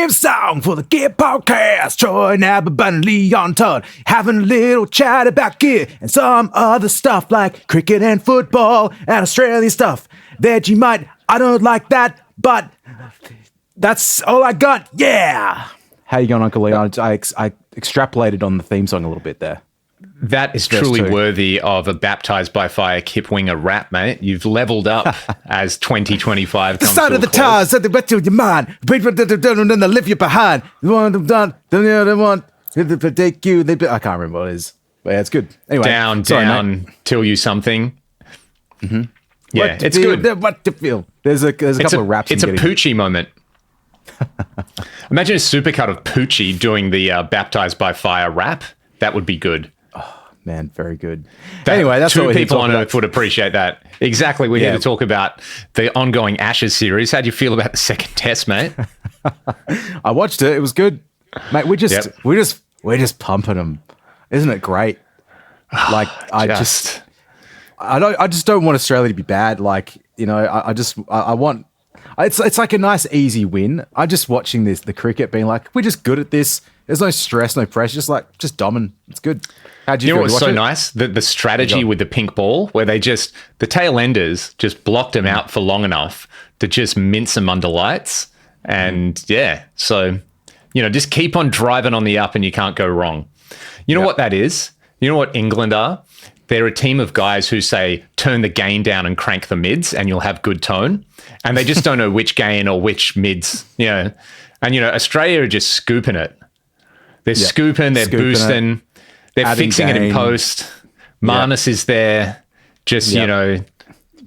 theme song for the Gear Podcast. Troy, Nab, and Leon Todd having a little chat about gear and some other stuff like cricket and football and Australian stuff that you might, I don't like that, but that's all I got. Yeah. How you going, Uncle Leon? I extrapolated on the theme song a little bit there. That is truly worthy of a Baptized by Fire Kip Winger rap, mate. You've leveled up as 2025 comes to a close. The start of the tires, the wet to your mind, and then lift you behind. The one done, the other one, take you. I can't remember what it is, but yeah, it's good. Anyway, down, till you something. Mm-hmm. Yeah, it's good. What to feel? There's a couple of raps. It's a Poochie moment. Imagine a supercut of Poochie doing the Baptized by Fire rap. That would be good. Man, very good. Anyway, that's two people on Earth would appreciate that. Exactly. We're here to talk about the ongoing Ashes series. How do you feel about the second test, mate? I watched it. It was good, mate. We're just pumping them. Isn't it great? Like I just don't want Australia to be bad. Like, you know, I want. It's like a nice easy win. I'm just watching the cricket being like, we're just good at this. There's no stress, no pressure. Just dominant. It's good. How'd you feel? Know what's so nice? The strategy with the pink ball, where the tail enders just blocked him out for long enough to just mince him under lights. And so, you know, just keep on driving on the up and you can't go wrong. You know what that is? You know what England are? They're a team of guys who say, turn the gain down and crank the mids and you'll have good tone. And they just don't know which gain or which mids, you know. And, you know, Australia are just scooping it. They're scooping, they're boosting. They're fixing it in post. Marnus is there, just, you know,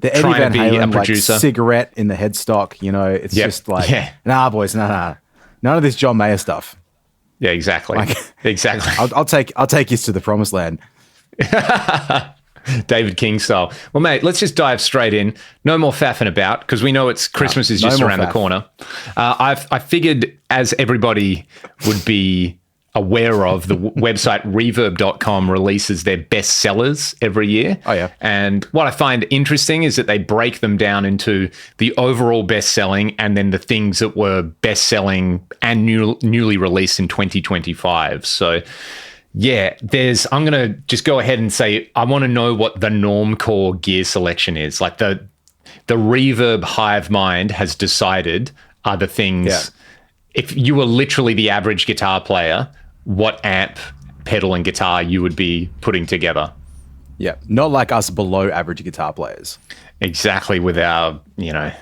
the Eddie Van Halen, like, cigarette in the headstock, you know, it's just like, nah, boys, nah. None of this John Mayer stuff. Yeah, exactly. Exactly. I'll take you to the promised land. David King style. Well, mate, let's just dive straight in. No more faffing about, because we know Christmas is just around the corner. I figured, as everybody would be aware of, the website Reverb.com releases their best sellers every year. Oh, yeah. And what I find interesting is that they break them down into the overall best selling and then the things that were best selling and newly released in 2025. So, yeah, I'm going to just go ahead and say, I want to know what the Normcore gear selection is. Like the Reverb hive mind has decided are the things. Yeah. If you were literally the average guitar player, what amp, pedal, and guitar you would be putting together. Yeah, not like us below average guitar players. Exactly, with our, you know,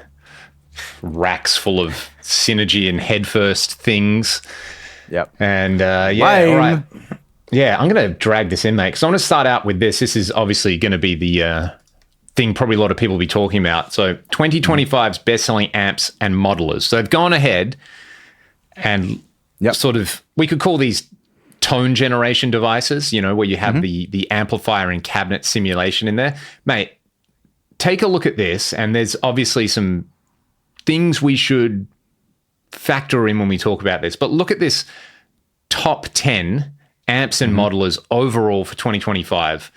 racks full of synergy and headfirst things. Yep. And all right. Yeah, I'm going to drag this in, mate, because I want to start out with this. This is obviously going to be the thing probably a lot of people will be talking about. So 2025's best-selling amps and modelers. So they've gone ahead and sort of, we could call these tone generation devices, you know, where you have the amplifier and cabinet simulation in there. Mate, take a look at this, and there's obviously some things we should factor in when we talk about this. But look at this top 10 amps and modelers overall for 2025.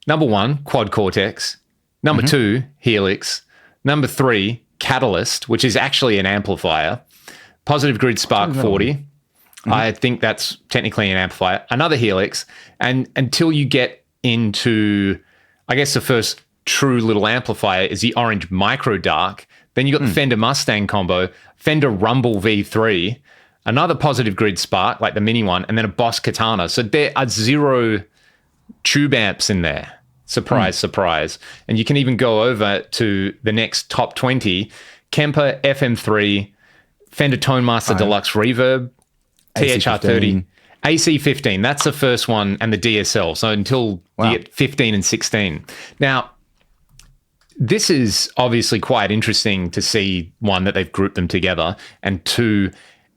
Number 1, Quad Cortex. Number 2, Helix. Number 3, Catalyst, which is actually an amplifier. Positive Grid Spark 40. I think that's technically an amplifier. Another Helix. And until you get into, I guess, the first true little amplifier is the Orange Micro Dark. Then you got the Fender Mustang combo, Fender Rumble V3, another Positive Grid Spark, like the mini one, and then a Boss Katana. So there are 0 tube amps in there. Surprise, surprise. And you can even go over to the next top 20, Kemper FM3, Fender Tone Master Deluxe Reverb, THR30, AC15. That's the first one, and the DSL. So until you get 15 and 16. Now, this is obviously quite interesting to see, one, that they've grouped them together, and 2,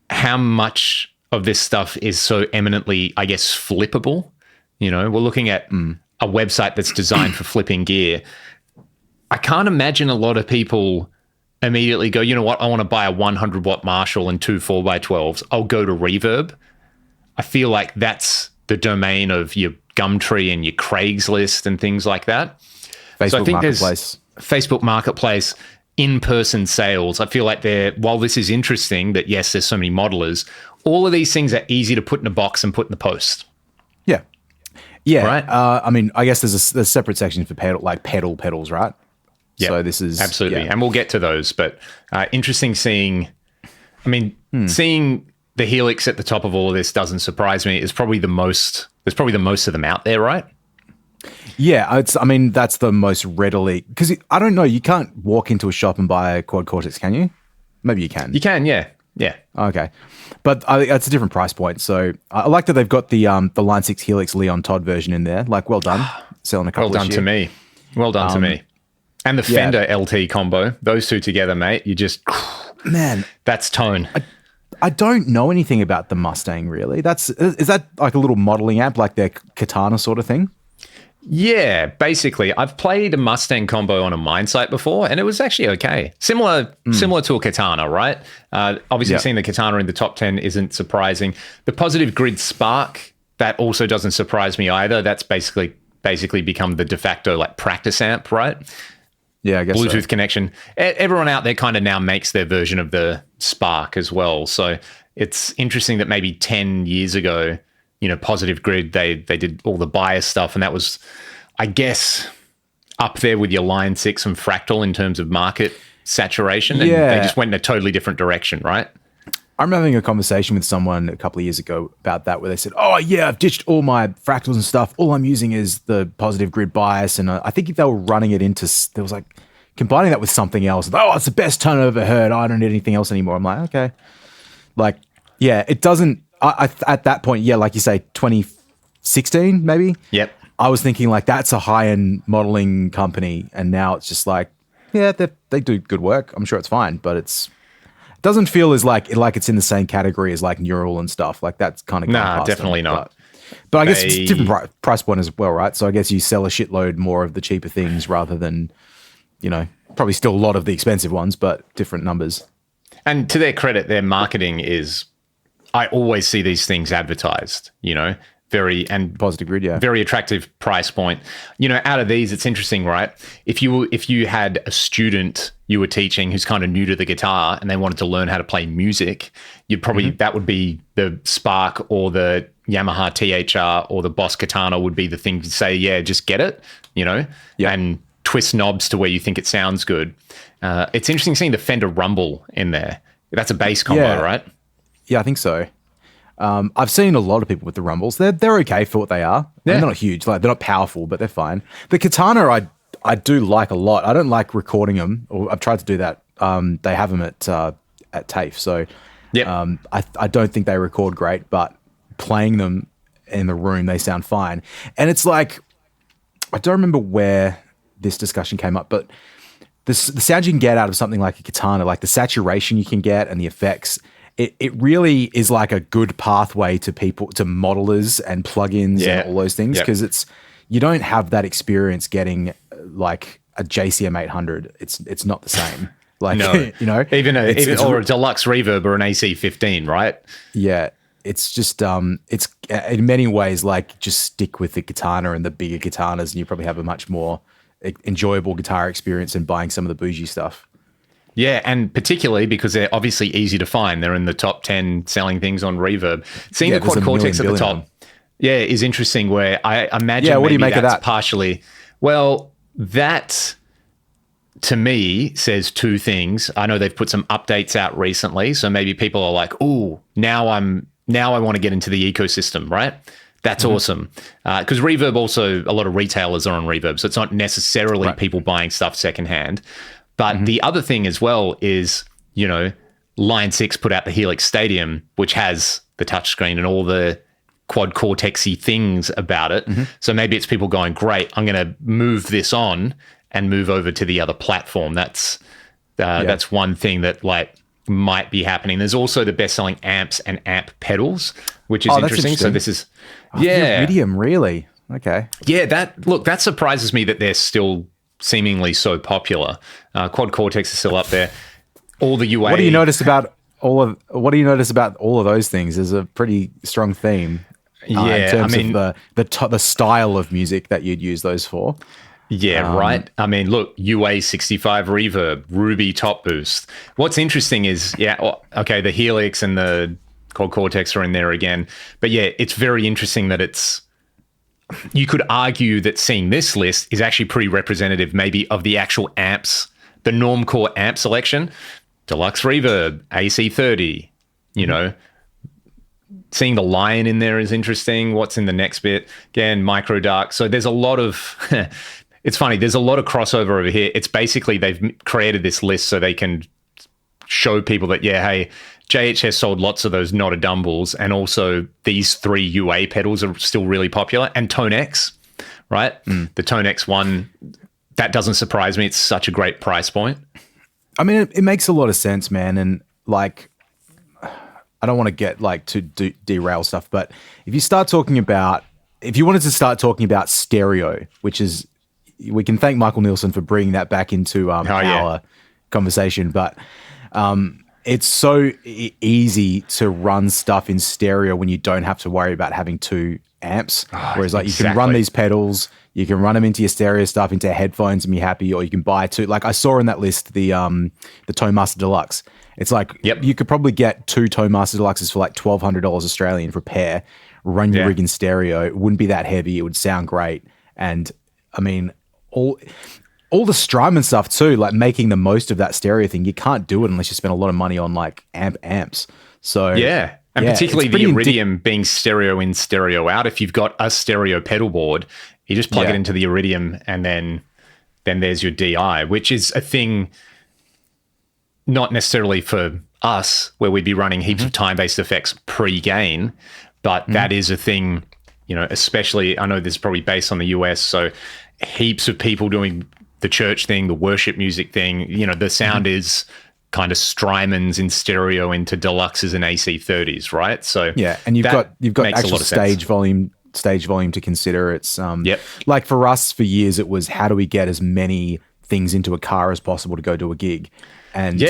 how much of this stuff is so eminently, I guess, flippable. You know, we're looking at a website that's designed for flipping gear. I can't imagine a lot of people immediately go, you know what, I want to buy a 100-watt Marshall and 2 4x12s. I'll go to Reverb. I feel like that's the domain of your Gumtree and your Craigslist and things like that. Facebook Marketplace. Facebook Marketplace, in-person sales. I feel like while this is interesting that, yes, there's so many modelers, all of these things are easy to put in a box and put in the post. Yeah. Yeah. Right. I mean, I guess there's a separate section for pedals, right? Yeah. So this is absolutely. Yeah. And we'll get to those, but interesting seeing the Helix at the top of all of this doesn't surprise me. There's probably the most of them out there, right? Yeah, that's the most readily, because I don't know, you can't walk into a shop and buy a quad Cortex, can you? Maybe you can. You can, yeah. Okay, but that's a different price point. So I like that they've got the Line 6 Helix Leon Todd version in there. Like, well done, selling a couple. Well done to me. Well done to me. And the Fender LT combo, those two together, mate. You just that's tone. I don't know anything about the Mustang really. Is that like a little modeling amp, like their Katana sort of thing? Yeah, basically. I've played a Mustang combo on a mine site before, and it was actually okay. Similar to a Katana, right? Obviously, seeing the Katana in the top 10 isn't surprising. The Positive Grid Spark, that also doesn't surprise me either. That's basically become the de facto like practice amp, right? Yeah, I guess Bluetooth connection. Everyone out there kind of now makes their version of the Spark as well. So it's interesting that maybe 10 years ago, Positive Grid, they did all the bias stuff, and that was, I guess, up there with your Line 6 and Fractal in terms of market saturation. And they just went in a totally different direction, right? I remember having a conversation with someone a couple of years ago about that, where they said, oh yeah, I've ditched all my Fractals and stuff. All I'm using is the Positive Grid bias. And I think if they were running it there was like combining that with something else. Oh, it's the best tone I've ever heard. I don't need anything else anymore. I'm like, okay. Like, yeah, it doesn't, at that point, yeah, like you say, 2016 maybe. Yep. I was thinking like that's a high-end modeling company, and now it's just like, yeah, they do good work. I'm sure it's fine, but it doesn't feel as like it's in the same category as like Neural and stuff. Like that's kind of definitely not. But I guess it's a different price point as well, right? So I guess you sell a shitload more of the cheaper things rather than, probably still a lot of the expensive ones, but different numbers. And to their credit, their marketing is, I always see these things advertised, very Positive Grid, yeah, very attractive price point. Out of these, it's interesting, right? If you had a student you were teaching who's kind of new to the guitar and they wanted to learn how to play music, you'd probably that would be the Spark or the Yamaha THR or the Boss Katana would be the thing to say, yeah, just get it, and twist knobs to where you think it sounds good. It's interesting seeing the Fender Rumble in there. That's a bass combo, right? Yeah, I think so. I've seen a lot of people with the Rumbles. They're okay for what they are. Yeah. They're not huge. Like, they're not powerful, but they're fine. The Katana, I do like a lot. I don't like recording them, or I've tried to do that. They have them at TAFE, so I don't think they record great, but playing them in the room, they sound fine. And it's like, I don't remember where this discussion came up, but the sound you can get out of something like a Katana, like the saturation you can get and the effects, it really is like a good pathway to people, to modelers and plugins and all those things, because you don't have that experience getting like a JCM 800. It's not the same. Like, no, even a deluxe reverb or an AC15, right? Yeah. It's just, it's in many ways like just stick with the Katana and the bigger Katanas, and you probably have a much more enjoyable guitar experience than buying some of the bougie stuff. Yeah, and particularly because they're obviously easy to find. They're in the top 10 selling things on Reverb. Seeing the Quad Cortex at the top, is interesting, where I imagine what do you make of that? Partially. Well, that to me says two things. I know they've put some updates out recently, so maybe people are like, "Ooh, now I want to get into the ecosystem," right? That's awesome. Because Reverb also, a lot of retailers are on Reverb, so it's not necessarily people buying stuff secondhand. But the other thing as well is, Line 6 put out the Helix Stadium, which has the touchscreen and all the Quad Cortex-y things about it. So maybe it's people going, great, I'm going to move this on and move over to the other platform. That's one thing that might be happening. There's also the best-selling amps and amp pedals, which is interesting. So this is Iridium, really? Okay. Yeah, that surprises me that they're still seemingly so popular. Quad Cortex is still up there. All the UA. What do you notice about all of those things? There's a pretty strong theme. In terms of the style of music that you'd use those for. Yeah, right. I mean, look, UA65 reverb, Ruby top boost. What's interesting is, okay, the Helix and the Quad Cortex are in there again. But yeah, it's very interesting that you could argue that seeing this list is actually pretty representative maybe of the actual amps, the Normcore amp selection. Deluxe reverb, AC30, you know. Seeing the Lion in there is interesting. What's in the next bit? Again, micro dark. So there's a lot of... It's funny, there's a lot of crossover over here. It's basically they've created this list so they can show people that, hey, JHS sold lots of those Not a Dumbles, and also these 3 UA pedals are still really popular. And Tone X, right? The Tone X one, that doesn't surprise me. It's such a great price point. I mean, it makes a lot of sense, man. And like, I don't want to get like to derail stuff, but if you wanted to start talking about stereo, which is, we can thank Michael Nielsen for bringing that back into our conversation, but it's so easy to run stuff in stereo when you don't have to worry about having 2 amps. Whereas like you can run these pedals, you can run them into your stereo stuff, into headphones and be happy, or you can buy 2. Like I saw in that list, the Tone Master Deluxe. It's like you could probably get 2 Tone Master Deluxes for like $1,200 Australian for a pair, run your rig in stereo. It wouldn't be that heavy. It would sound great. And I mean, all the Strymon stuff too, like making the most of that stereo thing, you can't do it unless you spend a lot of money on like amps. So and particularly the Iridium being stereo in, stereo out. If you've got a stereo pedal board, you just plug it into the Iridium, and then there's your DI, which is a thing not necessarily for us where we'd be running heaps of time-based effects pre-gain, but that is a thing, you know, especially, I know this is probably based on the US, so heaps of people doing the church thing, the worship music thing, you know, the sound is kind of Strymons in stereo into deluxes and AC30s, right? So and you've got actual stage volume to consider. It's like for us for years it was, how do we get as many things into a car as possible to go to a gig? And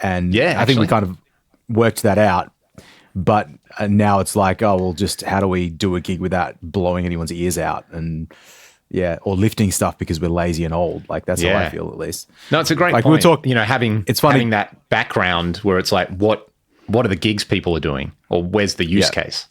I think we kind of worked that out. But now it's like, oh well, just how do we do a gig without blowing anyone's ears out? And or lifting stuff because we're lazy and old. Like that's how I feel, at least. No, it's a great point. You know, having that background where it's like, what are the gigs people are doing, or where's the use case?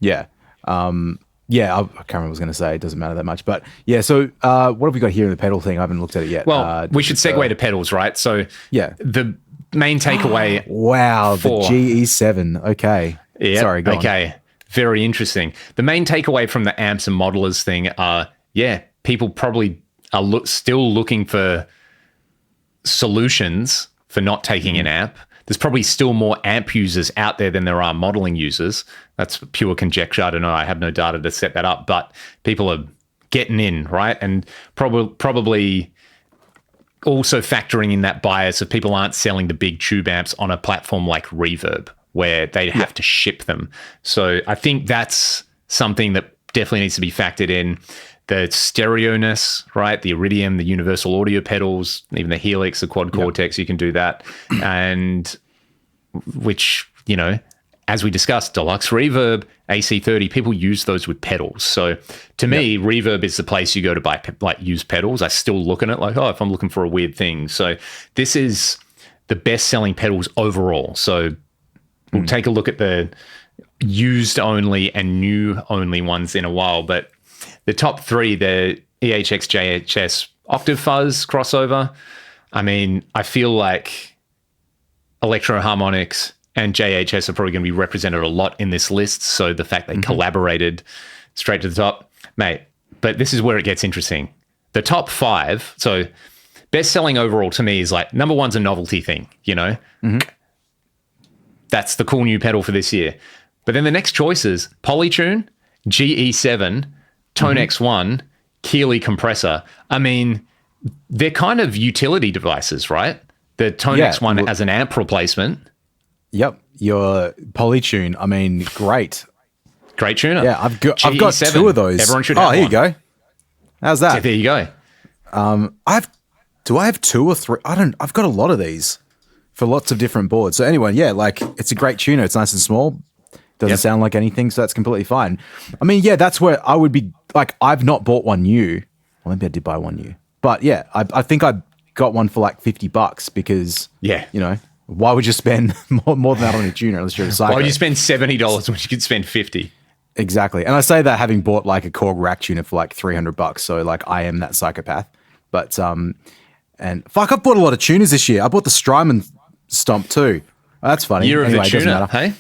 I can't remember what I was going to say. It doesn't matter that much. But so what have we got here in the pedal thing? I haven't looked at it yet. Well, we should segue to pedals, right? So the main takeaway. Wow, the GE7. Okay. Yeah. Sorry, go on. Okay. Very interesting. The main takeaway from the amps and modelers thing are, people probably are still looking for solutions for not taking an amp. There's probably still more amp users out there than there are modeling users. That's pure conjecture. I don't know. I have no data to set that up, but people are getting in, right? And probably also factoring in that bias of people aren't selling the big tube amps on a platform like Reverb, where they have to ship them. So I think that's something that definitely needs to be factored in. The stereo-ness, right? The Iridium, the universal audio pedals, even the Helix, the Quad Cortex, you can do that. And which, you know, as we discussed, Deluxe Reverb, AC30, people use those with pedals. So to me, Reverb is the place you go to buy, use pedals. I still look at it like, if I'm looking for a weird thing. So this is the best-selling pedals overall. So we'll take a look at the used only and new only ones in a while, but the top 3, the EHX JHS Octave Fuzz crossover. I mean, I feel like Electro Harmonics and JHS are probably going to be represented a lot in this list. So the fact they collaborated straight to the top, mate. But this is where it gets interesting. The top 5. So best selling overall to me is like, number 1's a novelty thing, you know? That's the cool new pedal for this year. But then the next choices, Polytune, GE7, Tone X1, Keeley compressor. I mean, they're kind of utility devices, right? The Tone X1 as an amp replacement. Yep. Your Polytune. I mean, great. Great tuner. Yeah, I've got 2 of those. Everyone should have one. Here you go. How's that? Yeah, there you go. Do I have 2 or 3? I've got a lot of these for lots of different boards. So anyway, like it's a great tuner. It's nice and small. Doesn't sound like anything, so that's completely fine. I mean, that's where I would be like, I've not bought one new. Well, maybe I did buy one new. But yeah, I think I got one for like $50 because, you know, why would you spend more than that on a tuner unless you're a psycho? Why would you spend $70 when you could spend $50? Exactly. And I say that having bought like a Korg rack tuner for like $300. So like I am that psychopath. But, and fuck, I've bought a lot of tuners this year. I bought the Strymon Stomp too. Oh, that's funny. Year of the tuner, hey?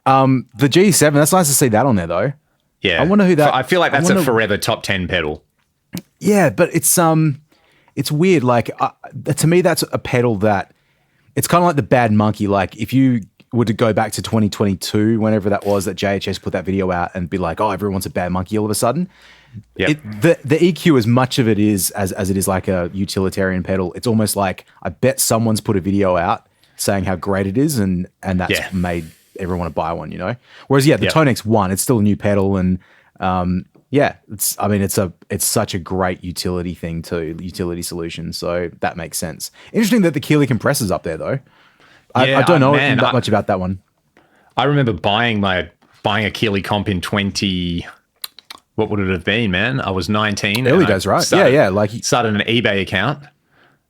The G7, that's nice to see that on there though. Yeah. I wonder who that... I feel like that's a forever top 10 pedal. Yeah, but it's weird. Like, to me, that's a pedal that... It's kind of like the Bad Monkey. Like, if you were to go back to 2022, whenever that was, that JHS put that video out and be like, oh, everyone wants a Bad Monkey all of a sudden. Yep. The EQ, as much of it is as it is like a utilitarian pedal, it's almost like I bet someone's put a video out saying how great it is, and that's made everyone want to buy one, you know? Whereas, the Tonex 1, it's still a new pedal, and it's such a great utility thing too, utility solution. So that makes sense. Interesting that the Keeley compressor's up there though. I don't know that much about that one. I remember buying a Keeley comp in what would it have been, man? I was 19. Early days, right? Started an eBay account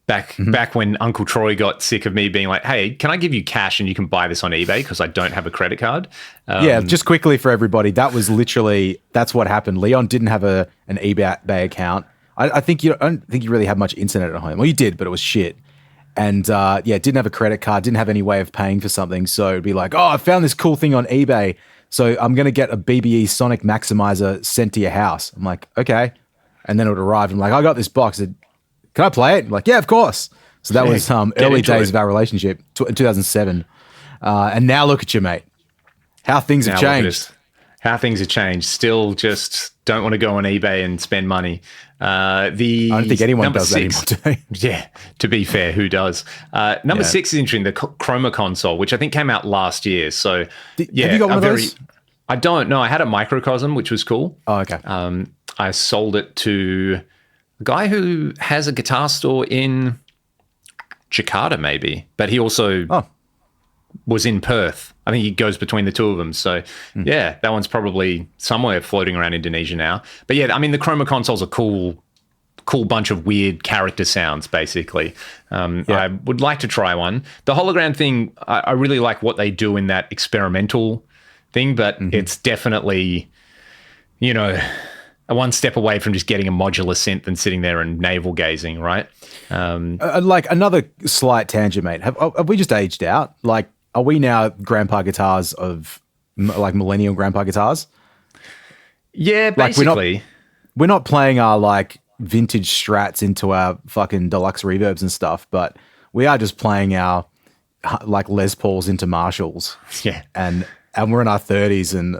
back when Uncle Troy got sick of me being like, hey, can I give you cash and you can buy this on eBay because I don't have a credit card? Just quickly for everybody, that's what happened. Leon didn't have an eBay account. I don't think you really had much internet at home. Well, you did, but it was shit. And didn't have a credit card, didn't have any way of paying for something. So it'd be like, oh, I found this cool thing on eBay. So I'm going to get a BBE Sonic Maximizer sent to your house. I'm like, okay. And then it would arrive. I'm like, I got this box. Can I play it? I'm like, yeah, of course. So that was early days of our relationship, 2007. And now look at you, mate. How things have changed. How things have changed. Still just don't want to go on eBay and spend money. I don't think anyone does that anymore today. Yeah, to be fair, who does? Number 6 is interesting, the Chroma console, which I think came out last year. So, have you got one of those? I don't know. I had a Microcosm, which was cool. Oh, okay. I sold it to a guy who has a guitar store in Jakarta, maybe, but he also was in Perth. I think he goes between the two of them. So, that one's probably somewhere floating around Indonesia now. But yeah, I mean, the Chroma console's a cool bunch of weird character sounds, basically. I would like to try one. The hologram thing, I really like what they do in that experimental thing, but it's definitely, one step away from just getting a modular synth and sitting there and navel gazing, right? Like another slight tangent, mate. Have we just aged out? Like, are we now grandpa guitars of like millennial grandpa guitars? Yeah, basically. Like we're not playing our like vintage Strats into our fucking deluxe reverbs and stuff, but we are just playing our like Les Pauls into Marshalls. Yeah. And we're in our 30s and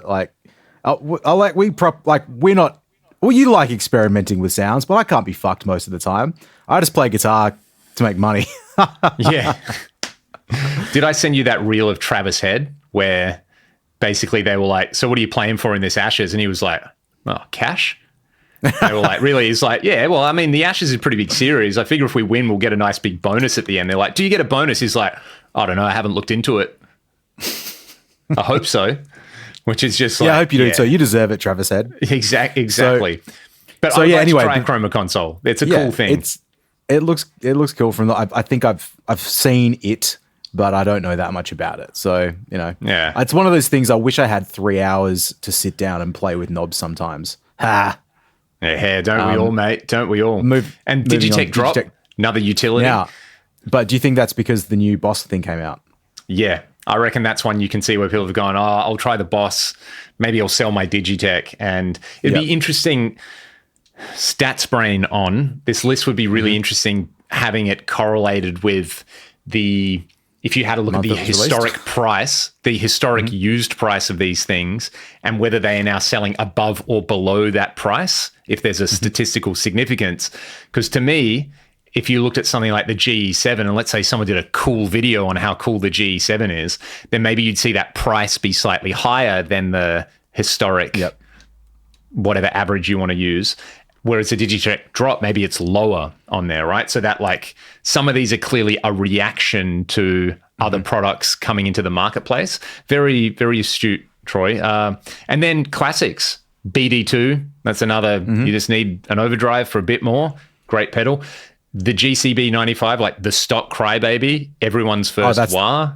we're not, well, you like experimenting with sounds, but I can't be fucked most of the time. I just play guitar to make money. Yeah. Did I send you that reel of Travis Head where basically they were like, so what are you playing for in this Ashes? And he was like, oh, cash? They were like, really? He's like, yeah, well, I mean, the Ashes is a pretty big series. I figure if we win, we'll get a nice big bonus at the end. They're like, do you get a bonus? He's like, I don't know. I haven't looked into it. I hope so. Which is just like, I hope you do. So you deserve it, Travis Head. Exactly. But anyway, try a Chroma console. It's a cool thing. It looks cool from the, I think I've seen it, but I don't know that much about it. So, it's one of those things I wish I had 3 hours to sit down and play with knobs sometimes. Ha. Yeah, don't we all, mate? Don't we all? And Digitech drop, another utility. Now, but do you think that's because the new Boss thing came out? Yeah, I reckon that's one you can see where people have gone, I'll try the Boss. Maybe I'll sell my Digitech. And it'd be interesting, stats brain on, this list would be really interesting having it correlated with if you had a look at the historic price, the historic used price of these things, and whether they are now selling above or below that price, if there's a statistical significance. Because to me, if you looked at something like the GE7, and let's say someone did a cool video on how cool the GE7 is, then maybe you'd see that price be slightly higher than the historic, whatever average you want to use. Whereas a Digitech drop, maybe it's lower on there, right? So that like some of these are clearly a reaction to other products coming into the marketplace. Very, very astute, Troy. And then classics. BD2, that's another, you just need an overdrive for a bit more. Great pedal. The GCB 95, like the stock Crybaby, everyone's first wah.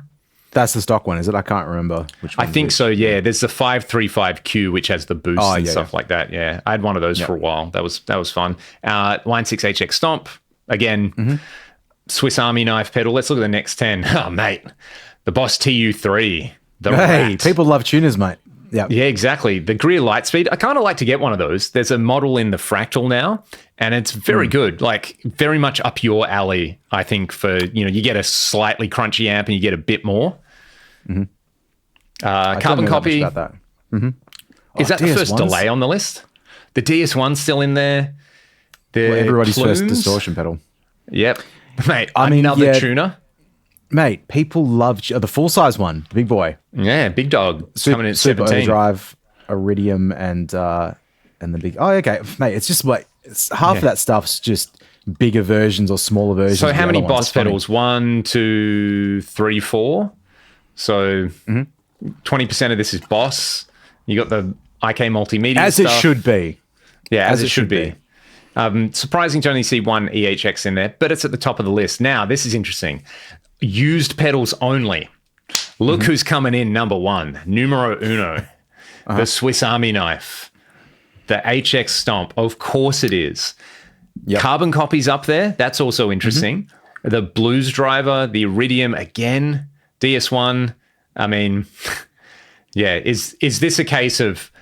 That's the stock one, is it? I can't remember which one. I think so, yeah. There's the 535Q, which has the boost and stuff like that. Yeah, I had one of those for a while. That was fun. Line 6 HX Stomp, again, Swiss Army knife pedal. Let's look at the next 10. Oh, mate, the Boss TU3. People love tuners, mate. Yeah, exactly. The Greer Lightspeed. I kind of like to get one of those. There's a model in the Fractal now, and it's very good. Like very much up your alley. I think for you get a slightly crunchy amp and you get a bit more. Carbon copy. About that. Is that the first delay on the list? The DS1's still in there. Everybody's first distortion pedal. Yep, mate. Another tuner. Mate, people love the full-size one, the big boy. Yeah, big dog. Coming in at 17. Overdrive, Iridium, and the big... Oh, okay. Mate, it's just like... half of that stuff's just bigger versions or smaller versions. So how many Boss pedals? 1, 2, 3, 4. So 20% of this is Boss. You got the IK multimedia as stuff. It should be. Yeah, as it should be. Surprising to only see one EHX in there, but it's at the top of the list. Now, this is interesting. Used pedals only. Look who's coming in number 1. Numero uno. The Swiss Army knife. The HX Stomp. Of course it is. Yep. Carbon copies up there. That's also interesting. The Blues Driver. The Iridium again. DS1. I mean, yeah. Is this a case of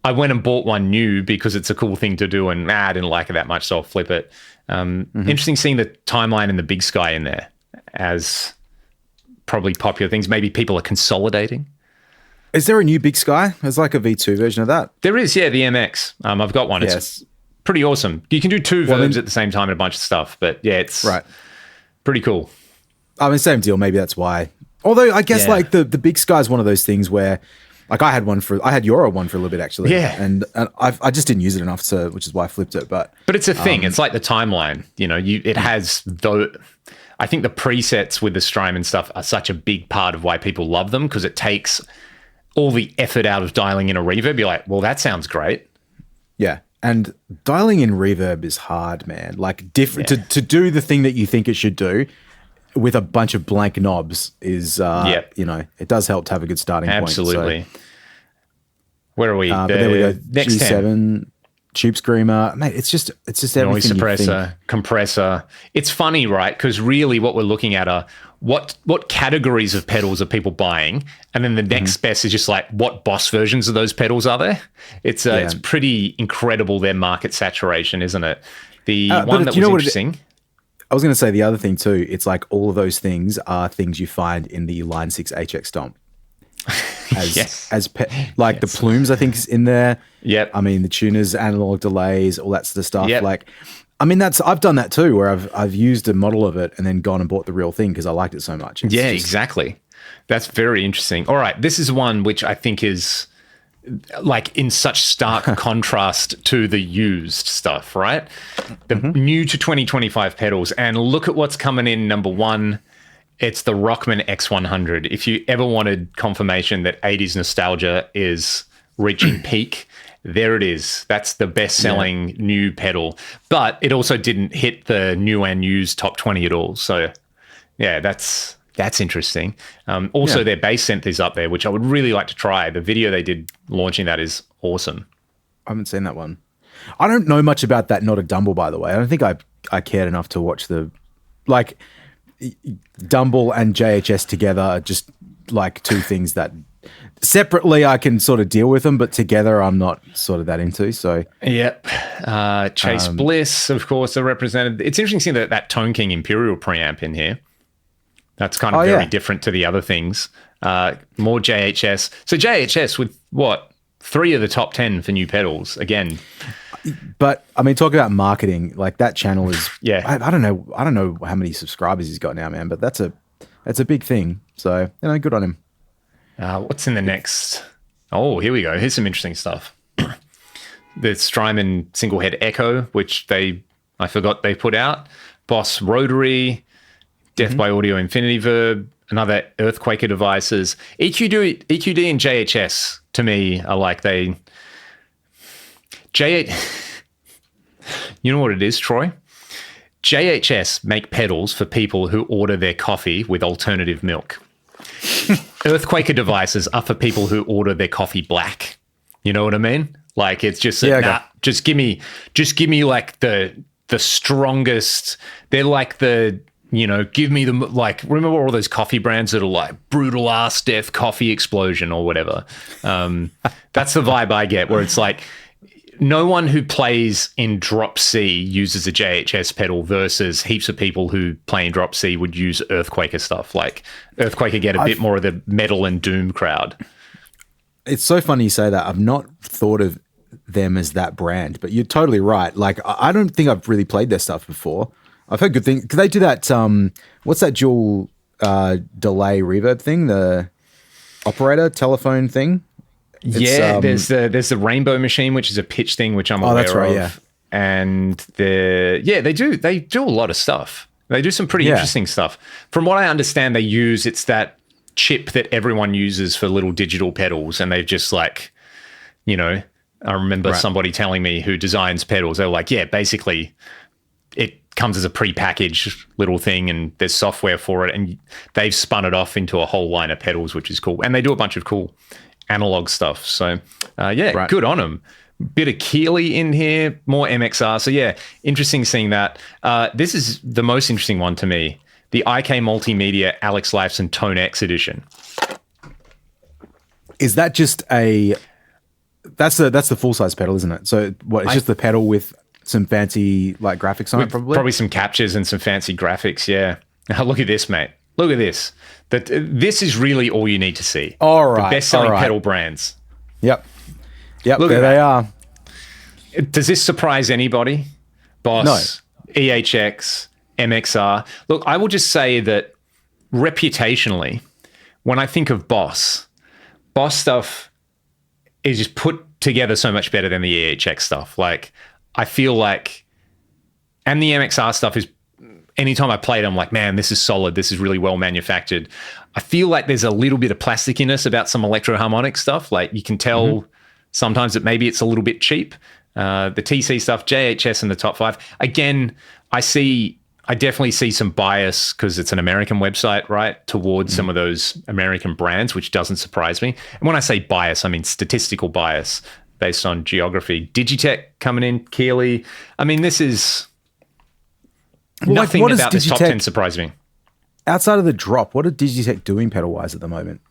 I went and bought one new because it's a cool thing to do and I didn't like it that much, so I'll flip it. Interesting seeing the Timeline and the Big Sky in there as probably popular things. Maybe people are consolidating. Is there a new Big Sky? There's like a V2 version of that. There is, yeah, the MX. I've got one. It's pretty awesome. You can do two verbs at the same time and a bunch of stuff, but yeah, it's pretty cool. I mean, same deal. Maybe that's why. Although I guess like the Big Sky is one of those things where like I had Euro one for a little bit actually. Yeah. And I just didn't use it enough which is why I flipped it. But it's a thing. It's like the Timeline, it has I think the presets with the Strymon stuff are such a big part of why people love them because it takes all the effort out of dialing in a reverb. You're like, well, that sounds great. Yeah. And dialing in reverb is hard, man. Like to do the thing that you think it should do with a bunch of blank knobs is, it does help to have a good starting point. Absolutely. So, where are we? There we go. Next G7, 10. Tube Screamer, mate. It's just everything. Noise suppressor, compressor. It's funny, right? Because really, what we're looking at are what categories of pedals are people buying, and then the next best is just like what Boss versions of those pedals are there. It's pretty incredible their market saturation, isn't it? The one that was interesting. I was going to say the other thing too. It's like all of those things are things you find in the Line 6 HX Stomp. The plumes, I think, is in there. Yep. I mean, the tuners, analog delays, all that sort of stuff. Yep. Like, I mean, I've done that too, where I've used a model of it and then gone and bought the real thing because I liked it so much. Exactly. That's very interesting. All right, this is one which I think is like in such stark contrast to the used stuff, right? The new to 2025 pedals, and look at what's coming in number 1. It's the Rockman X100. If you ever wanted confirmation that 80s nostalgia is reaching peak, there it is. That's the best-selling new pedal. But it also didn't hit the new and used top 20 at all. So, yeah, that's interesting. Their bass synth is up there, which I would really like to try. The video they did launching that is awesome. I haven't seen that one. I don't know much about that Not a Dumble, by the way. I don't think I cared enough to watch Dumble and JHS together are just like two things that separately I can sort of deal with them, but together I'm not sort of that into. So Chase Bliss, of course, are represented. It's interesting seeing that Tone King Imperial preamp in here. That's kind of very different to the other things. More JHS. So JHS with 3 of the top 10 for new pedals again. But I mean, talk about marketing. Like that channel is. I don't know how many subscribers he's got now, man. But that's a big thing. So good on him. What's in the next? Oh, here we go. Here's some interesting stuff. The Strymon single head Echo, which I forgot they put out. Boss Rotary, Death by Audio Infinity Verb, another Earthquaker devices. EQD and JHS to me are like You know what it is, Troy? JHS make pedals for people who order their coffee with alternative milk. Earthquaker devices are for people who order their coffee black. You know what I mean? Like, it's just just give me like the strongest. They're like the, give me the, like, remember all those coffee brands that are like brutal ass death coffee explosion or whatever. That's the vibe I get, where it's like, no one who plays in drop C uses a JHS pedal versus heaps of people who play in drop C would use Earthquaker stuff. Like, Earthquaker get a bit more of the metal and doom crowd. It's so funny you say that. I've not thought of them as that brand, but you're totally right. Like, I don't think I've really played their stuff before. I've heard good things. Because they do that, what's that dual delay reverb thing? The operator telephone thing? There's the Rainbow Machine, which is a pitch thing, which I'm aware of. Yeah. And they do a lot of stuff. They do some pretty interesting stuff. From what I understand, it's that chip that everyone uses for little digital pedals, and they've just like, I remember somebody telling me who designs pedals, they're like, basically it comes as a pre-packaged little thing and there's software for it, and they've spun it off into a whole line of pedals, which is cool. And they do a bunch of cool analog stuff. So good on them. Bit of Keeley in here, more MXR. So interesting seeing that. This is the most interesting one to me. The IK Multimedia Alex Lifeson Tone X edition. Is that just that's the full size pedal, isn't it? So it's just the pedal with some fancy like graphics on it, probably? Probably some captures and some fancy graphics, yeah. Now look at this, mate. Look at this. This is really all you need to see. All right. The best-selling pedal brands. Yep, look, there they are. Does this surprise anybody? Boss, no. EHX, MXR. Look, I will just say that reputationally, when I think of Boss stuff is just put together so much better than the EHX stuff. Like, I feel like, and the MXR stuff is, anytime I play it, I'm like, man, this is solid. This is really well manufactured. I feel like there's a little bit of plastickiness about some electro-harmonic stuff. Like, you can tell sometimes that maybe it's a little bit cheap. The TC stuff, JHS in the top 5. Again, I definitely see some bias because it's an American website, right, towards some of those American brands, which doesn't surprise me. And when I say bias, I mean statistical bias based on geography. Digitech coming in, Keeley. I mean, this is... Nothing about this top 10 surprised me. Outside of the drop, what are Digitech doing pedal-wise at the moment?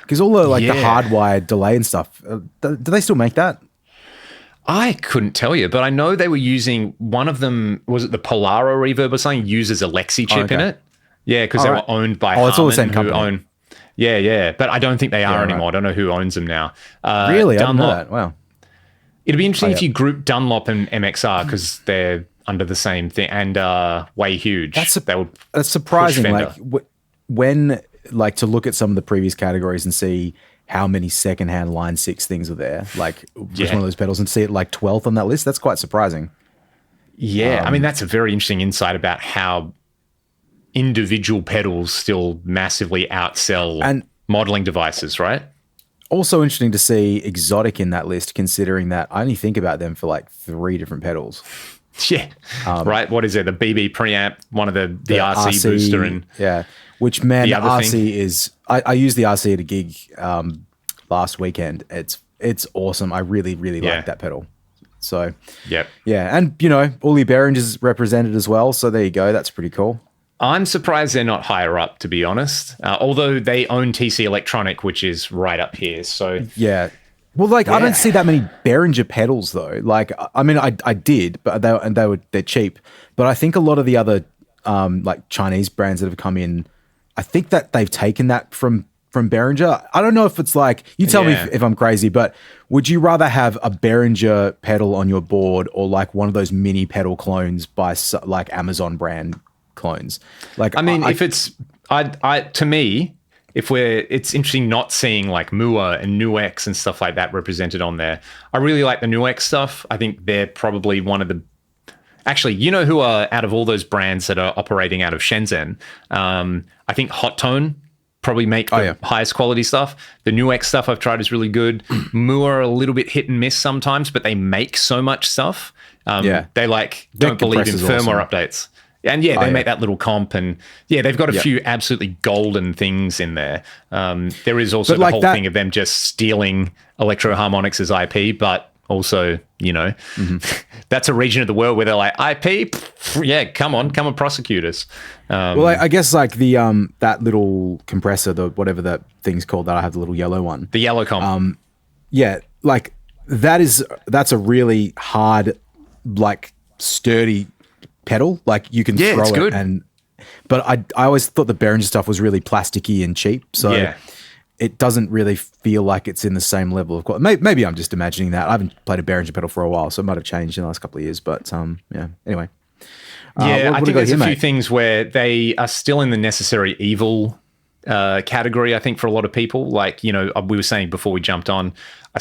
Because all the the hardwired delay and stuff, do they still make that? I couldn't tell you, but I know they were using one of them. Was it the Polaro Reverb or something? Uses a Lexi chip in it. Yeah, because they were owned by Harman, it's all the same company. Yeah, but I don't think they are anymore. Right. I don't know who owns them now. Really? Dunlop. I didn't know that. Wow. It'd be interesting if you group Dunlop and MXR because they're under the same thing and way huge. That's surprising. Like when to look at some of the previous categories and see how many secondhand line 6 things are there, like just one of those pedals, and see it like 12th on that list. That's quite surprising. Yeah, I mean, that's a very interesting insight about how individual pedals still massively outsell and modeling devices, right? Also interesting to see Exotic in that list, considering that I only think about them for like 3 different pedals. Yeah, right. What is it? The BB preamp, one of the RC booster, and which, man, the RC is. I used the RC at a gig last weekend. It's awesome. I really like that pedal. So and Uli Behringer is represented as well. So there you go. That's pretty cool. I'm surprised they're not higher up, to be honest. Although they own TC Electronic, which is right up here. So well, I don't see that many Behringer pedals though. Like, I mean, I did, but they're cheap. But I think a lot of the other Chinese brands that have come in, I think that they've taken that from Behringer. I don't know if it's like, you tell me if I'm crazy, but would you rather have a Behringer pedal on your board or like one of those mini pedal clones by like Amazon brand clones? Like, I mean, if it's to me, it's interesting not seeing like Mua and NuX and stuff like that represented on there. I really like the NuX stuff. I think they're probably one of the... Actually, who are out of all those brands that are operating out of Shenzhen? I think Hot Tone probably make the highest quality stuff. The NUX stuff I've tried is really good. Moo are a little bit hit and miss sometimes, but they make so much stuff. They don't believe in firmware updates. And they make that little comp, and they've got a few absolutely golden things in there. There is also the whole thing of them just stealing Electro Harmonix as IP, but also, that's a region of the world where they're like, IP, come on prosecute us. I guess like the that little compressor, the whatever that thing's called that I have, the little yellow one, the yellow comp. Like that's a really hard, like sturdy pedal. Like you can throw it good. But I always thought the Behringer stuff was really plasticky and cheap, so it doesn't really feel like it's in the same level of quality. Maybe I'm just imagining that. I haven't played a Behringer pedal for a while, so it might have changed in the last couple of years. But anyway. I think there's a few things where they are still in the necessary evil category, I think, for a lot of people. Like, we were saying before we jumped on,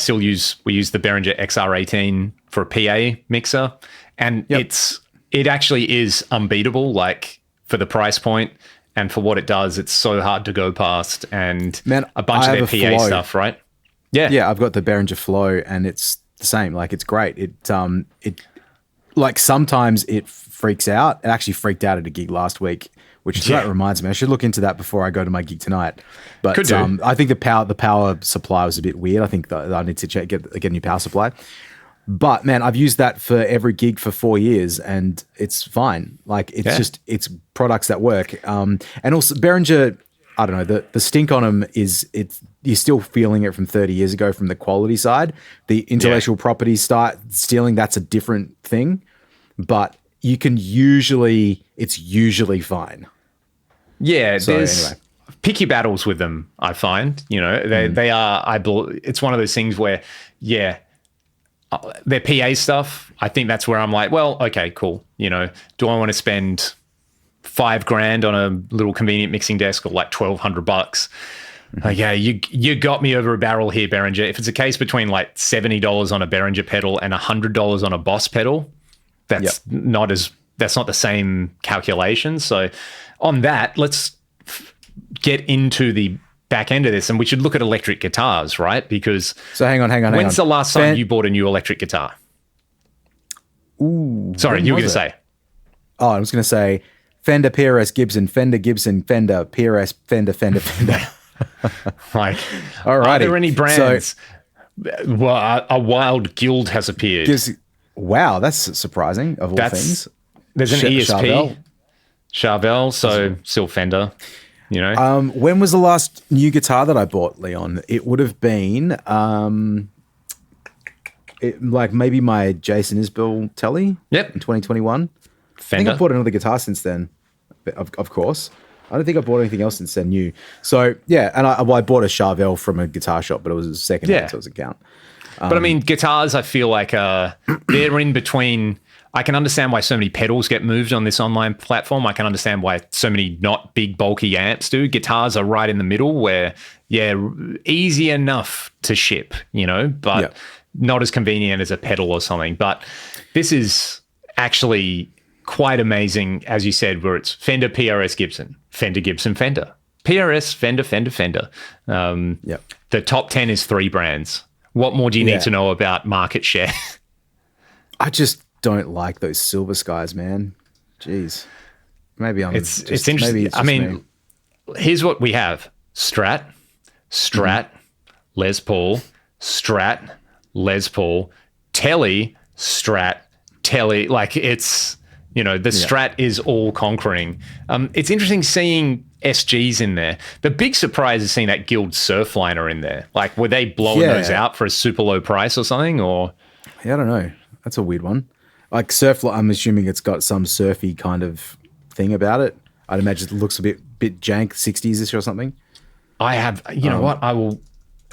we use the Behringer XR18 for a PA mixer, and it actually is unbeatable, like for the price point and for what it does. It's so hard to go past, and a bunch of their PA stuff, right? Yeah, I've got the Behringer Flow, and it's the same. Like, it's great. It like sometimes it freaks out. It actually freaked out at a gig last week, which that reminds me, I should look into that before I go to my gig tonight. But I think the power supply was a bit weird. I think that I need to get a new power supply. But man, I've used that for every gig for 4 years, and it's fine. Like it's products that work. And also Behringer, I don't know, the stink on them you're still feeling it from 30 years ago from the quality side. The intellectual property start stealing, that's a different thing. But it's usually fine. Yeah, there's picky battles with them, I find. They are, it's one of those things where, their PA stuff, I think that's where I'm like, well, okay, cool. Do I want to spend $5,000 on a little convenient mixing desk, or like $1,200? Okay, you got me over a barrel here, Behringer. If it's a case between like $70 on a Behringer pedal and $100 on a Boss pedal, that's not the same calculation. So on that, let's get into the back end of this, and we should look at electric guitars, right? Because hang on. When's the last time you bought a new electric guitar? Ooh, sorry, you were going to say. Oh, I was going to say Fender, PRS, Gibson, Fender, Gibson, Fender, PRS, Fender. Like, all right. Are there any brands? A wild guild has appeared. Wow, that's surprising. Of all things, there's an ESP, Charvel, so still Fender. When was the last new guitar that I bought, Leon? It would have been like maybe my Jason Isbell Telly. Yep. In 2021. Fender. I think I bought another guitar since then. Of course. I don't think I bought anything else since then new. So yeah, and I bought a Charvel from a guitar shop, but it was a second hand, so it doesn't count. But I mean, guitars, I feel like they're in between. I can understand why so many pedals get moved on this online platform. I can understand why so many not big, bulky amps do. Guitars are right in the middle where, easy enough to ship, but not as convenient as a pedal or something. But this is actually quite amazing, as you said, where it's Fender, PRS, Gibson, Fender, Gibson, Fender, PRS, Fender, Fender, Fender. The top 10 is 3 brands. What more do you need to know about market share? I just don't like those Silver Skies, man. Jeez. Maybe it's interesting. I mean, here's what we have. Strat, Les Paul, Strat, Les Paul, Telly, Strat, Telly. Like it's, the Strat is all conquering. It's interesting seeing SGs in there. The big surprise is seeing that Guild Surfliner in there. Like, were they blowing those out for a super low price or something? Or I don't know. That's a weird one. Like I'm assuming it's got some surfy kind of thing about it. I'd imagine it looks a bit jank, 60s-ish or something. I have, what? I will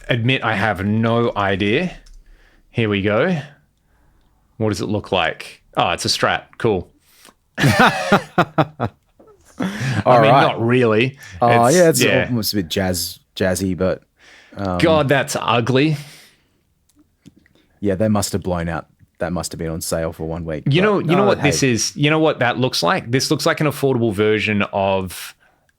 admit I have no idea. Here we go. What does it look like? Oh, it's a Strat. Cool. Not really. Oh, it's almost a bit jazzy, but... God, that's ugly. Yeah, they must have blown out. That must have been on sale for 1 week. You know what this is? You know what that looks like? This looks like an affordable version of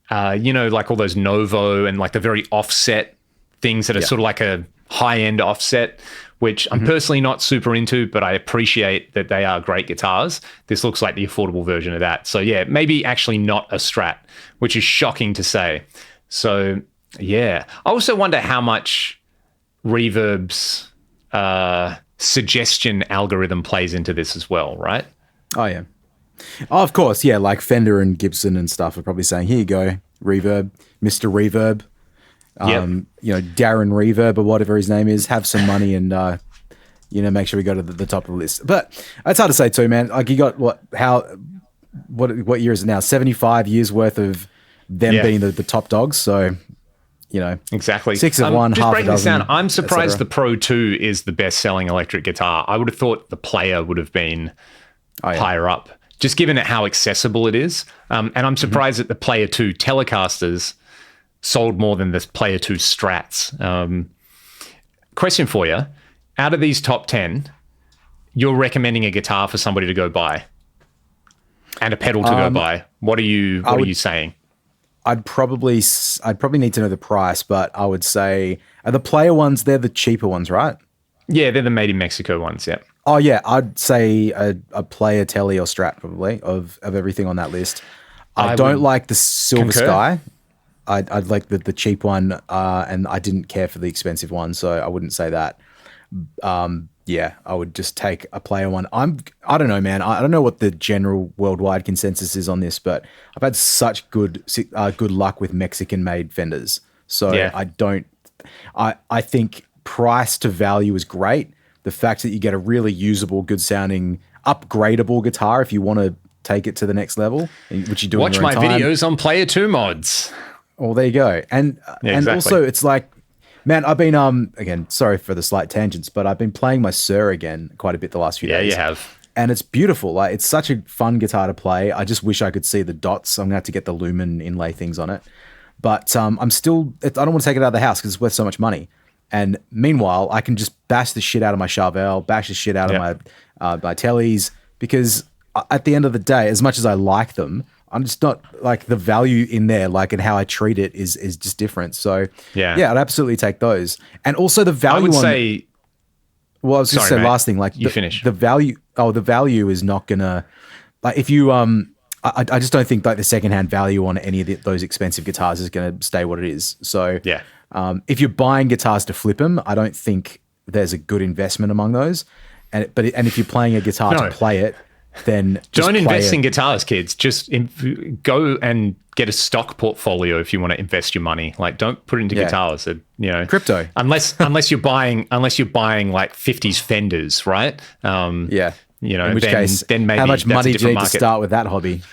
like all those Novo and like the very offset things that are sort of like a high-end offset, which I'm personally not super into, but I appreciate that they are great guitars. This looks like the affordable version of that. So yeah, maybe actually not a Strat, which is shocking to say. So yeah, I also wonder how much Reverb's suggestion algorithm plays into this as well, right? Oh yeah. Oh, of course, yeah. Like Fender and Gibson and stuff are probably saying, "Here you go, Reverb, Mr. Reverb." Darren Reverb or whatever his name is, have some money and make sure we go to the top of the list. But it's hard to say too, man. Like you got what year is it now? 75 years worth of them being the top dogs. So exactly 6 of one, just half breaking a this dozen. down, I'm surprised the Pro 2 is the best selling electric guitar. I would have thought the Player would have been higher up, just given how accessible it is. And I'm surprised that the Player 2 Telecasters sold more than the Player 2 Strats. Question for you. Out of these top 10, you're recommending a guitar for somebody to go buy and a pedal to go buy. What are you saying? I'd probably need to know the price, but I would say the Player ones, they're the cheaper ones, right? Yeah, they're the made in Mexico ones, yeah. Oh yeah, I'd say a Player, Tele, or Strat probably of everything on that list. I don't like the Silver Sky. I'd like the cheap one, and I didn't care for the expensive one, so I wouldn't say that. I would just take a Player one. I don't know, man. I don't know what the general worldwide consensus is on this, but I've had such good luck with Mexican-made Fenders. So I think price to value is great. The fact that you get a really usable, good-sounding, upgradable guitar if you want to take it to the next level, which you do. Watch my videos on Player 2 mods. Well, there you go. And also it's like, man, I've been again, sorry for the slight tangents, but I've been playing my Sir again quite a bit the last few days. Yeah, you have. And it's beautiful. Like it's such a fun guitar to play. I just wish I could see the dots. I'm gonna have to get the lumen inlay things on it. But I don't want to take it out of the house because it's worth so much money. And meanwhile, I can just bash the shit out of my Charvel, bash the shit out of my Tellies, because at the end of the day, as much as I like them, I'm just not like the value in there, like, and how I treat it is just different. So yeah, I'd absolutely take those. And also the value. I would say. Well, I was just saying last thing, like you finish the value. Oh, the value is not gonna like if you I just don't think like the secondhand value on any of those expensive guitars is gonna stay what it is. So yeah. If you're buying guitars to flip them, I don't think there's a good investment among those. And if you're playing a guitar to play it, then don't invest in guitars, kids. Just go and get a stock portfolio if you want to invest your money. Like, don't put it into guitars. Crypto. Unless you're buying like 50s Fenders, right? In which case, then maybe how much money do you need to start with that hobby?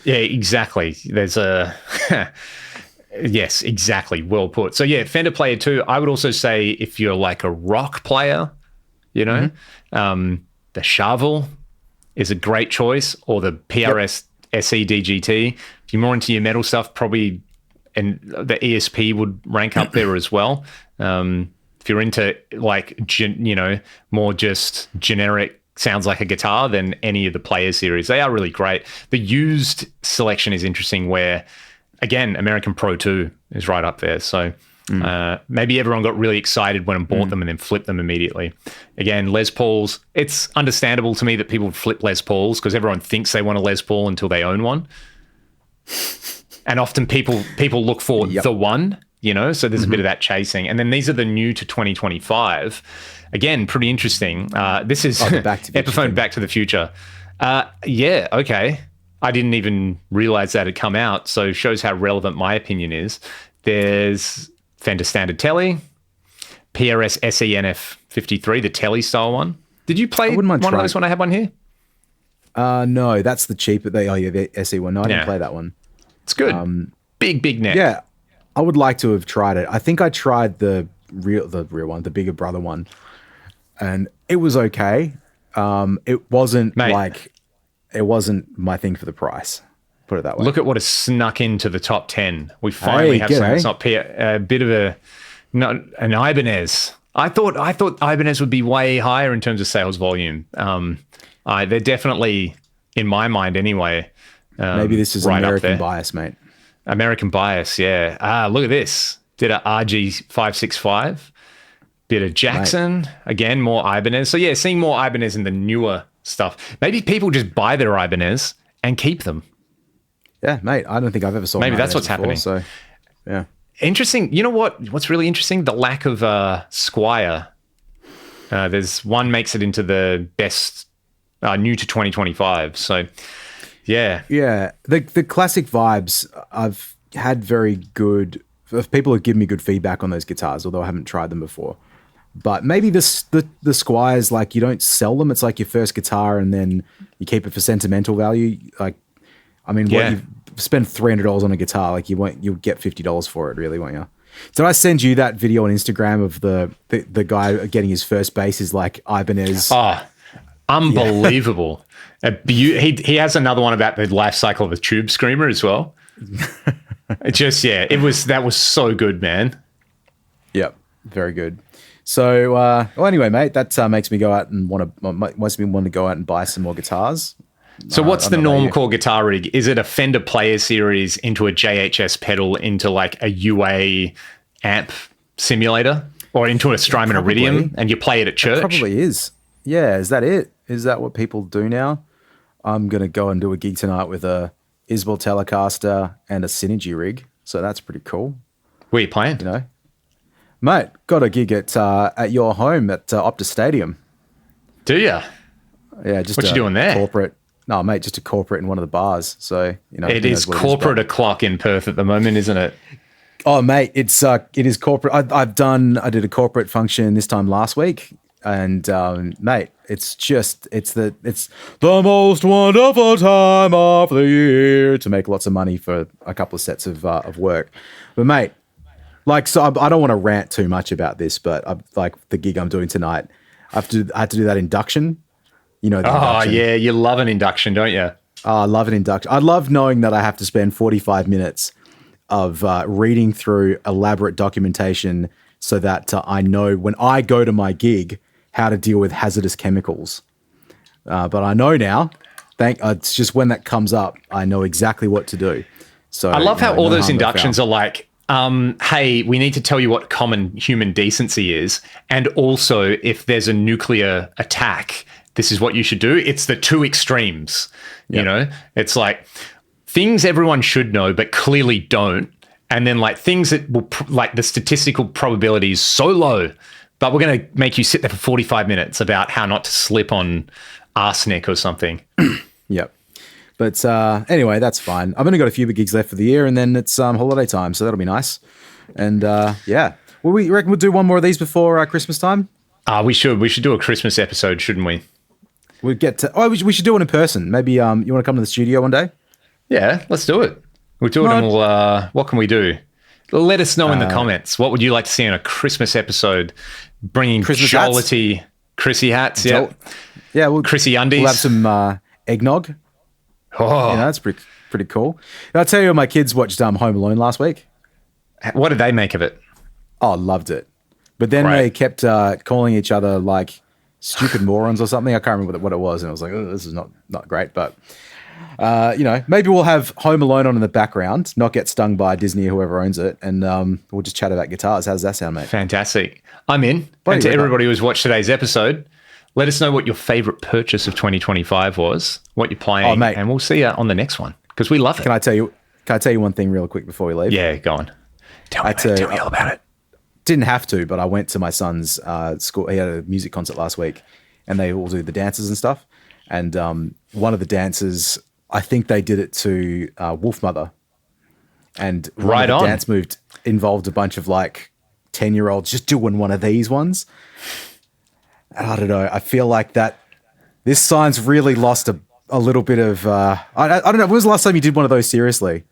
Yeah, exactly. There's a. Yes, exactly. Well put. So yeah, Fender Player 2. I would also say if you're like a rock player, the Charvel is a great choice, or the PRS SE DGT. If you're more into your metal stuff, probably, and the ESP would rank up there as well. If you're into like, more just generic sounds like a guitar than any of the Player series, they are really great. The used selection is interesting where, again, American Pro 2 is right up there. So maybe everyone got really excited when I bought them and then flipped them immediately. Again, Les Pauls, it's understandable to me that people flip Les Pauls because everyone thinks they want a Les Paul until they own one. And often people look for the one, so there's a bit of that chasing. And then these are the new to 2025. Again, pretty interesting. This is Epiphone Back to the Future. Yeah, okay. I didn't even realize that had come out, so shows how relevant my opinion is. There's Fender Standard Tele, PRS SENF 53, the Tele style one. Did you play one of those when I had one here? No, that's the cheaper. The SE one. No, I didn't play that one. It's good. Big neck. Yeah, I would like to have tried it. I think I tried the real one, the bigger brother one, and it was okay. It wasn't It wasn't my thing for the price. Put it that way. Look at what has snuck into the top 10. We finally have something that's not a bit of an Ibanez. I thought Ibanez would be way higher in terms of sales volume. They're definitely, in my mind anyway. Maybe this is right American bias, mate. American Bias, yeah. Look at this. Did a RG565. Bit of Jackson. Again, more Ibanez. So, yeah, seeing more Ibanez in the newer stuff. Maybe people just buy their Ibanez and keep them. Yeah, mate. I don't think I've ever sold Maybe an that's Ibanez what's before, happening. So, yeah. Interesting. You know what's really interesting? The lack of Squire. There's one makes it into the best new to 2025. So, yeah. Yeah. The classic vibes, I've had very good... People have given me good feedback on those guitars, although I haven't tried them before. But maybe the Squires, like, you don't sell them. It's like your first guitar and then you keep it for sentimental value. Like, I mean, what you spend $300 on a guitar, like you'll get $50 for it, really, won't you? Did I send you that video on Instagram of the guy getting his first bass is like Ibanez? Oh, unbelievable. He has another one about the life cycle of a tube screamer as well. That was so good, man. Yep, very good. So, well, anyway, mate, that makes me go out and want to go out and buy some more guitars. So, what's the Normcore guitar rig? Is it a Fender Player Series into a JHS pedal into like a UA amp simulator, or into a Strymon Iridium, and you play it at church? It probably is. Yeah, is that it? Is that what people do now? I'm gonna go and do a gig tonight with a Isbell Telecaster and a Synergy rig, so that's pretty cool. Where are you playing? You know, mate, got a gig at your home at Optus Stadium. Do you? Yeah, just what you doing there? Corporate. No, mate, just a corporate in one of the bars. So it is corporate o'clock in Perth at the moment, isn't it? Oh, mate, it is corporate. I did a corporate function this time last week, and mate, it's the most wonderful time of the year to make lots of money for a couple of sets of work. But mate, like, so I don't want to rant too much about this, but like the gig I'm doing tonight, I had to do that induction. You know, induction. Yeah, you love an induction, don't you? Oh, I love an induction. I love knowing that I have to spend 45 minutes of reading through elaborate documentation so that I know when I go to my gig how to deal with hazardous chemicals. But I know now, it's just when that comes up, I know exactly what to do. So I love how all those inductions are like, hey, we need to tell you what common human decency is. And also, if there's a nuclear attack, this is what you should do. It's the two extremes, you know? It's like things everyone should know, but clearly don't. And then like things that will, like the statistical probability is so low, but we're going to make you sit there for 45 minutes about how not to slip on arsenic or something. Yep. But anyway, that's fine. I've only got a few big gigs left for the year, and then it's holiday time, so that'll be nice. And yeah. Well, we reckon we'll do one more of these before Christmas time? We should. We should do a Christmas episode, shouldn't we? We'll get to... Oh, we should do it in person. Maybe you want to come to the studio one day? Yeah, let's do it. We'll do it and we'll... what can we do? Let us know in the comments. What would you like to see in a Christmas episode? Bringing Christmas jollity Chrissy hats. Yeah. Yeah, Chrissy undies. We'll have some eggnog. Oh. You know, that's pretty cool. And I'll tell you, my kids watched Home Alone last week. What did they make of it? Oh, loved it. But then they kept calling each other like stupid morons or something. I can't remember what it was. And I was like, oh, this is not great. But, you know, maybe we'll have Home Alone on in the background, not get stung by Disney or whoever owns it. And we'll just chat about guitars. How does that sound, mate? Fantastic. I'm in. And to everybody who's watched today's episode, let us know what your favorite purchase of 2025 was, what you're playing, and we'll see you on the next one because we love it. Can I tell you one thing real quick before we leave? Yeah, go on. Tell me all about it. Didn't have to, but I went to my son's school. He had a music concert last week, and they all do the dances and stuff. And one of the dances, I think they did it to Wolfmother. And one of the dance moved involved a bunch of like 10-year-olds just doing one of these ones. And I don't know. I feel like this sign's really lost a little bit of. I don't know. When was the last time you did one of those seriously?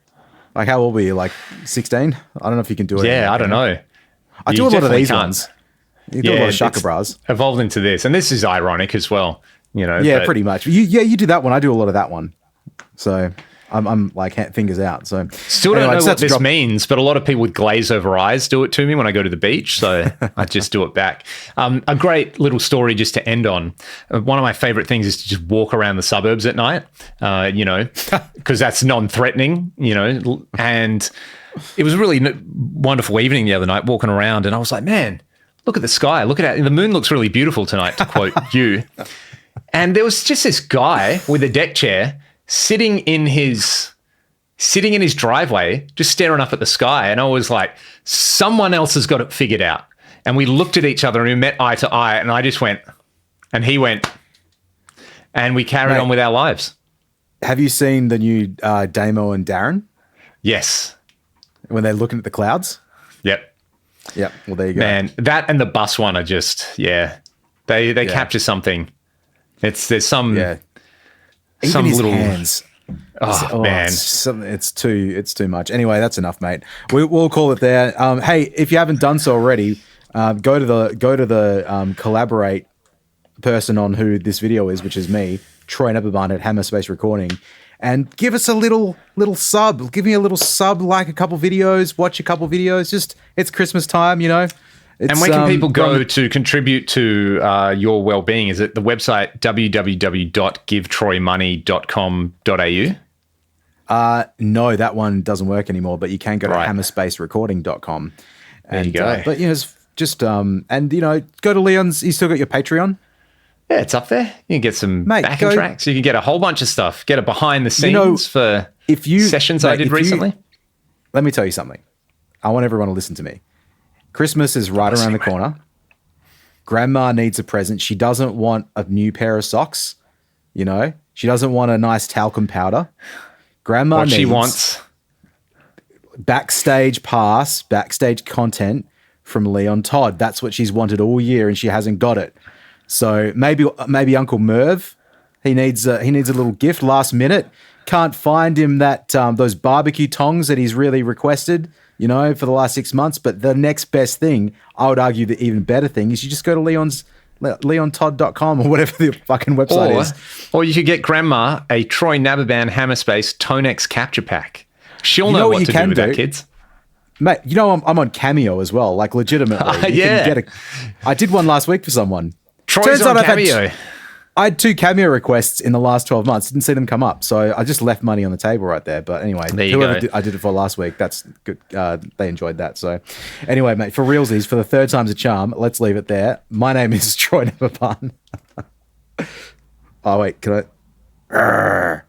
Like, how old were you? Like 16? I don't know if you can do it. Yeah, I don't know. I do a lot of these ones. You do a lot of Shaka Bras. Evolved into this, and this is ironic as well. You know. Yeah, pretty much. You do that one. I do a lot of that one. So I'm like fingers out. So still don't know what this means, but a lot of people with glaze over eyes do it to me when I go to the beach. So I just do it back. A great little story just to end on. One of my favorite things is to just walk around the suburbs at night, because that's non-threatening, and it was a really wonderful evening the other night walking around, and I was like, man, look at the sky. Look at it. The moon looks really beautiful tonight, to quote you. And there was just this guy with a deck chair sitting in his driveway, just staring up at the sky. And I was like, someone else has got it figured out. And we looked at each other and we met eye to eye. And I just went, and he went, and we carried on with our lives. Have you seen the new Damo and Darren? Yes. When they're looking at the clouds? Yep. Well, there you go. Man, that and the bus one are just, they capture something. There's some... Yeah. Even his little hands. Man, it's too much. Anyway, that's enough, mate. We'll call it there. Hey, if you haven't done so already, go to the collaborate person on who this video is, which is me, Troy Neberbarn at Hammerspace Recording, and give us a little sub. Give me a little sub, like a couple videos, watch a couple videos. Just it's Christmas time, And where can people go to contribute to your well-being? Is it the website www.givetroymoney.com.au? No, that one doesn't work anymore, but you can go to hammerspacerecording.com. There you go. But, it's just, go to Leon's. You still got your Patreon? Yeah, it's up there. You can get some backing tracks. You can get a whole bunch of stuff. Get a behind the scenes for sessions I did recently. Let me tell you something. I want everyone to listen to me. Christmas is right around the corner. Grandma needs a present. She doesn't want a new pair of socks. She doesn't want a nice talcum powder. Grandma needs... she wants? Backstage pass, backstage content from Leon Todd. That's what she's wanted all year, and she hasn't got it. So maybe Uncle Merv, he needs a little gift last minute. Can't find him those barbecue tongs that he's really requested, for the last 6 months. But the next best thing, I would argue the even better thing, is you just go to leontodd.com or whatever the fucking website is. Or you could get Grandma a Troy Naberban Hammerspace Tonex capture pack. She'll know what to do with that, kids. Mate, I'm on Cameo as well, like legitimately. I did one last week for someone. Troy's on Cameo. I had 2 Cameo requests in the last 12 months. Didn't see them come up. So I just left money on the table right there. But anyway, whoever I did it for last week, that's good. They enjoyed that. So anyway, mate, for realsies, for the third time's a charm, let's leave it there. My name is Troy Neberbarn. Oh, wait, can I...